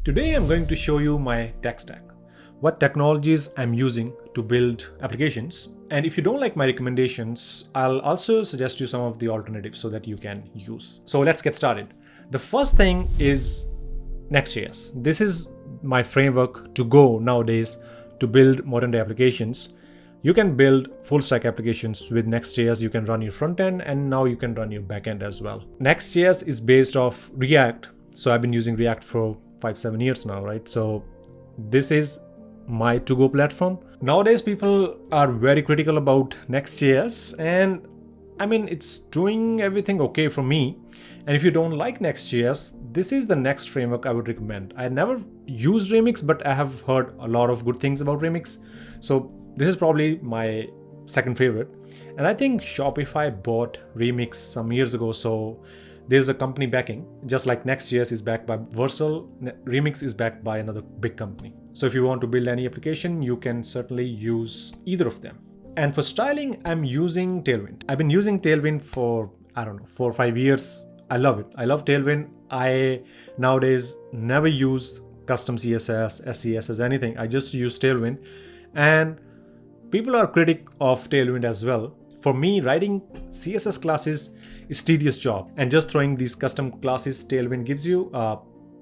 Today I'm going to show you my tech stack, what technologies I'm using to build applications. And if you don't like my recommendations, I'll also suggest you some of the alternatives so that you can use. So let's get started. The first thing is Next.js. This is my framework to go nowadays to build modern day applications. You can build full stack applications with Next.js. You can run your front end and now you can run your back end as well. Next.js is based off React. So I've been using React for 5-7 years now, right? So this is my to-go platform. Nowadays, people are very critical about Next.js, and I mean, it's doing everything okay for me. And if you don't like Next.js, this is the next framework I would recommend. I never used Remix, but I have heard a lot of good things about Remix. So this is probably my second favorite. And I think Shopify bought Remix some years ago. So there's a company backing, just like Next.js is backed by Vercel, Remix is backed by another big company. So if you want to build any application, you can certainly use either of them. And for styling, I'm using Tailwind. I've been using Tailwind for, 4 or 5 years. I love it. I love Tailwind. I nowadays never use custom CSS, SCSS, anything. I just use Tailwind. And people are critic of Tailwind as well. For me, writing CSS classes is tedious job, and just throwing these custom classes Tailwind gives you,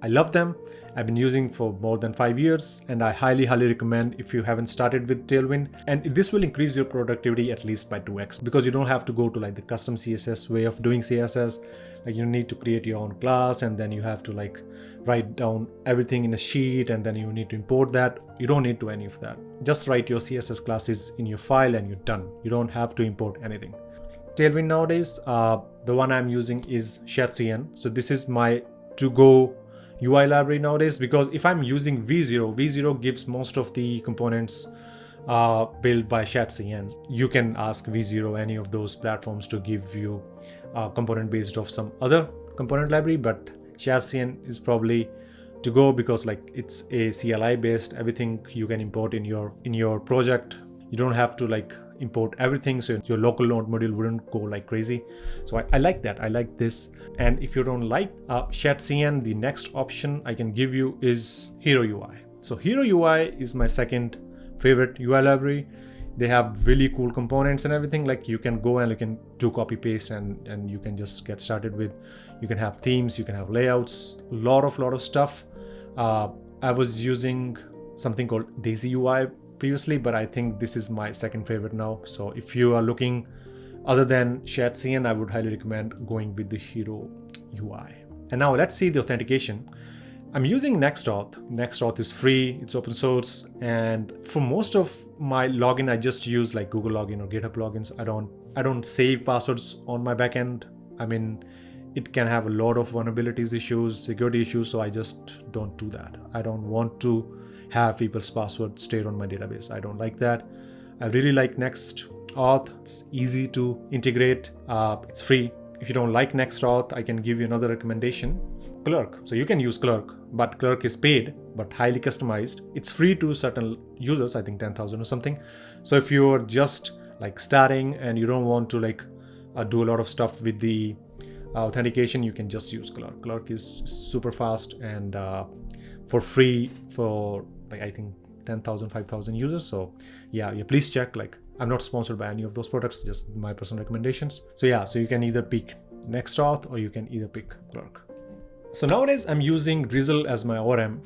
I love them. I've been using for more than 5 years, and I highly recommend if you haven't started with Tailwind. And this will increase your productivity at least by 2x, because you don't have to go to like the custom CSS way of doing CSS. Like you need to create your own class, and then you have to like write down everything in a sheet, and then you need to import that. You don't need to any of that. Just write your CSS classes in your file and you're done. You don't have to import anything. Tailwind nowadays, the one I'm using is ShadCN. So this is my to-go UI library nowadays, because if I'm using V0 gives most of the components built by ShadCN. You can ask V0 any of those platforms to give you a component based off some other component library, but ShadCN is probably to go because like it's a CLI based. Everything you can import in your project. You don't have to like import everything, so your local node module wouldn't go like crazy. So I like that. I like this. And if you don't like ShadCN, the next option I can give you is Hero UI. So Hero UI is my second favorite UI library. They have really cool components and everything. Like you can go and you can do copy paste and you can just get started with. You can have themes, you can have layouts, lot of stuff. I was using something called Daisy UI previously, but I think this is my second favorite now. So if you are looking other than ShadCN, I would highly recommend going with the Hero UI. And now let's see the authentication. I'm using Nextauth. Nextauth is free, it's open source, and for most of my login, I just use like Google login or GitHub logins. I don't save passwords on my backend. I mean, it can have a lot of vulnerabilities issues, security issues, so I just don't do that. I don't want to have people's passwords stayed on my database. I don't like that. I really like Nextauth. It's easy to integrate. It's free. If you don't like Nextauth, I can give you another recommendation. Clerk. So you can use Clerk, but Clerk is paid, but highly customized. It's free to certain users, I think 10,000 or something. So if you're just like starting and you don't want to like do a lot of stuff with the authentication, you can just use Clerk. Clerk is super fast and for free for like I think 10,000, 5,000 users. So yeah, please check. Like I'm not sponsored by any of those products, just my personal recommendations. So yeah, so you can either pick Nextauth or you can either pick Clerk. So nowadays I'm using Drizzle as my ORM.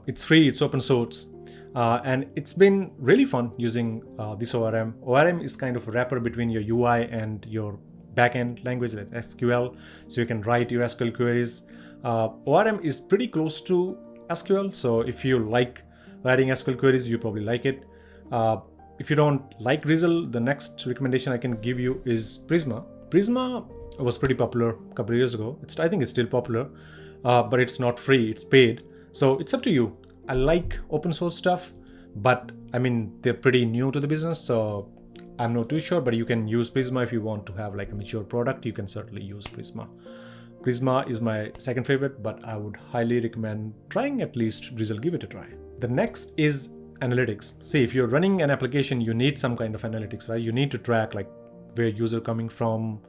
It's free, it's open source, and it's been really fun using this ORM. ORM is kind of a wrapper between your UI and your backend language like SQL, so you can write your SQL queries. ORM is pretty close to SQL, so if you like writing SQL queries, you probably like it. If you don't like Drizzle, the next recommendation I can give you is Prisma. Prisma was pretty popular a couple of years ago. I think it's still popular, but it's not free, it's paid. So it's up to you. I like open source stuff, but I mean, they're pretty new to the business, so I'm not too sure, but you can use Prisma if you want to have like a mature product. You can certainly use Prisma. Prisma is my second favorite, but I would highly recommend trying at least Drizzle. Give it a try. The next is analytics. See, if you're running an application, you need some kind of analytics, right? You need to track like where user coming from,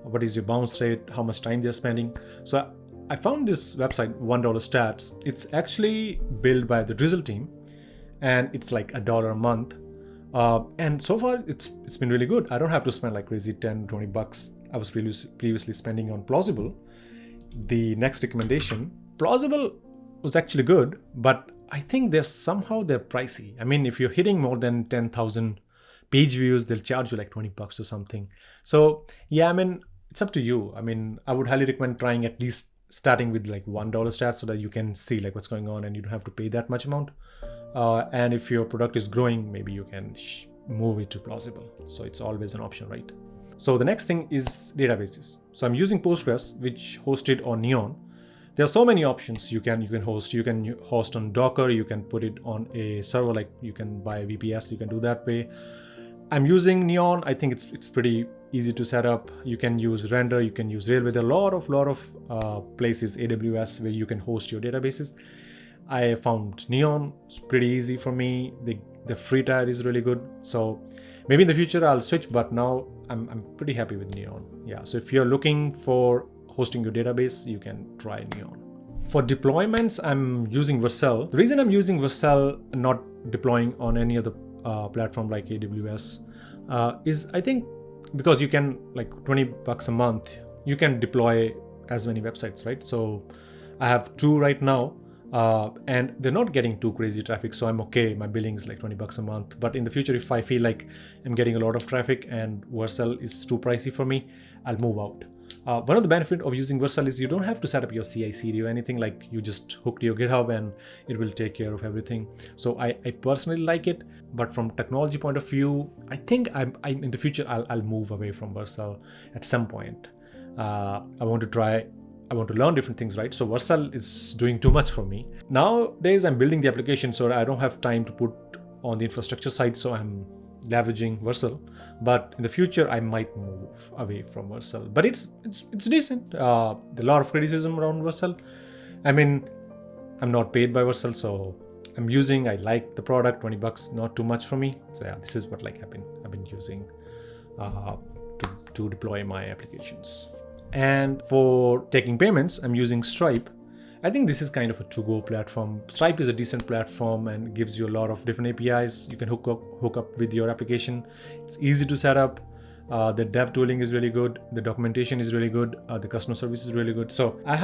what is your bounce rate, how much time they're spending. So I found this website, $1 Stats. It's actually built by the Drizzle team, and it's like $1 a month. And so far, it's been really good. I don't have to spend like crazy 10, 20 bucks. I was previously spending on Plausible. The next recommendation, Plausible was actually good, but I think they're pricey. I mean, if you're hitting more than 10,000 page views, they'll charge you like 20 bucks or something. So yeah, I mean, it's up to you. I mean, I would highly recommend trying at least starting with like $1 Stats so that you can see like what's going on and you don't have to pay that much amount. And if your product is growing, maybe you can move it to Plausible. So it's always an option, right? So the next thing is databases. So I'm using Postgres, which hosted on Neon. There are so many options you can host. You can host on Docker. You can put it on a server, like you can buy a VPS. You can do that way. I'm using Neon. I think it's pretty easy to set up. You can use Render. You can use Railway. There are a lot of places, AWS, where you can host your databases. I found Neon. It's pretty easy for me. The free tier is really good. So maybe in the future I'll switch, but now I'm pretty happy with Neon. Yeah. So if you're looking for hosting your database, you can try Neon. For deployments, I'm using Vercel. The reason I'm using Vercel, not deploying on any other platform like AWS, is I think because you can, like 20 bucks a month, you can deploy as many websites, right? So I have 2 right now, and they're not getting too crazy traffic, so I'm okay. My billing is like 20 bucks a month. But in the future, if I feel like I'm getting a lot of traffic and Vercel is too pricey for me, I'll move out. One of the benefits of using Vercel is you don't have to set up your CI/CD or anything. Like you just hook to your GitHub and it will take care of everything. So I personally like it, but from technology point of view, I think in the future I'll move away from Vercel at some point. I want to learn different things, right? So Vercel is doing too much for me. Nowadays I'm building the application, so I don't have time to put on the infrastructure side, so I'm leveraging Vercel. But in the future I might move away from Vercel. But it's decent. There are a lot of criticism around Vercel. I mean, I'm not paid by Vercel, so I like the product. 20 bucks, not too much for me. So yeah, this is what I've been using to deploy my applications. And for taking payments, I'm using Stripe. I think this is kind of a to-go platform. Stripe is a decent platform and gives you a lot of different APIs. You can hook up with your application. It's easy to set up. The dev tooling is really good. The documentation is really good. The customer service is really good. So I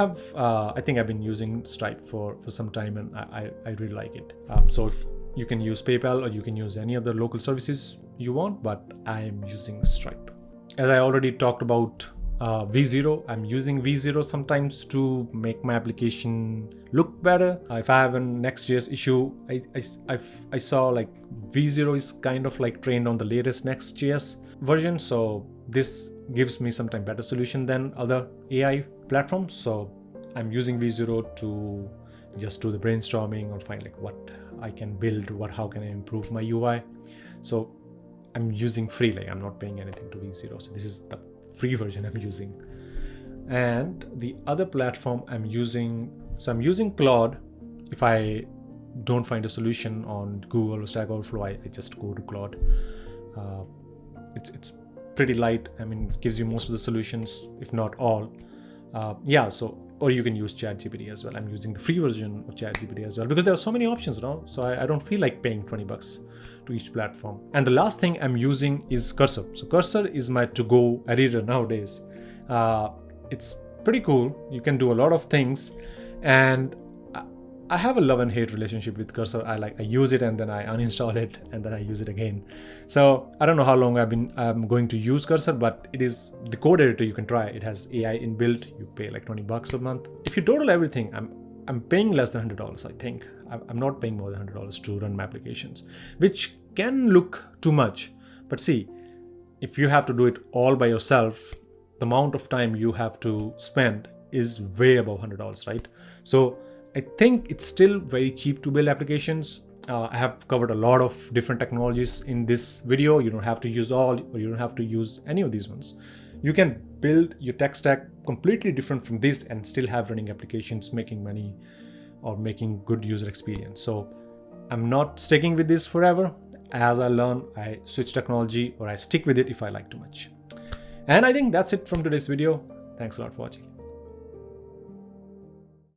think I've been using Stripe for some time, and I really like it. So if you can use PayPal or you can use any other local services you want, but I'm using Stripe. As I already talked about V0, I'm using V0 sometimes to make my application look better. If I have a Next.js issue, I saw like V0 is kind of like trained on the latest Next.js version, so this gives me sometimes better solution than other AI platforms. So I'm using V0 to just do the brainstorming or find like what I can build, how can I improve my UI. So I'm using free, like I'm not paying anything to V0. So this is the free version I'm using. And the other platform I'm using Claude. If I don't find a solution on Google or Stack Overflow, I just go to Claude. It's pretty light. I mean, it gives you most of the solutions, if not all. Or you can use ChatGPT as well. I'm using the free version of ChatGPT as well because there are so many options now. So I don't feel like paying 20 bucks to each platform. And the last thing I'm using is Cursor. So Cursor is my to-go editor nowadays. It's pretty cool. You can do a lot of things, and I have a love and hate relationship with Cursor. I use it and then I uninstall it and then I use it again. So I don't know how long I'm going to use Cursor, but it is the code editor you can try. It has AI inbuilt. You pay like 20 bucks a month. If you total everything, I'm paying less than $100, I think. I'm not paying more than $100 to run my applications, which can look too much. But see, if you have to do it all by yourself, the amount of time you have to spend is way above $100, right? So I think it's still very cheap to build applications. I have covered a lot of different technologies in this video. You don't have to use all, or you don't have to use any of these ones. You can build your tech stack completely different from this and still have running applications, making money, or making good user experience. So I'm not sticking with this forever. As I learn, I switch technology, or I stick with it if I like too much. And I think that's it from today's video. Thanks a lot for watching.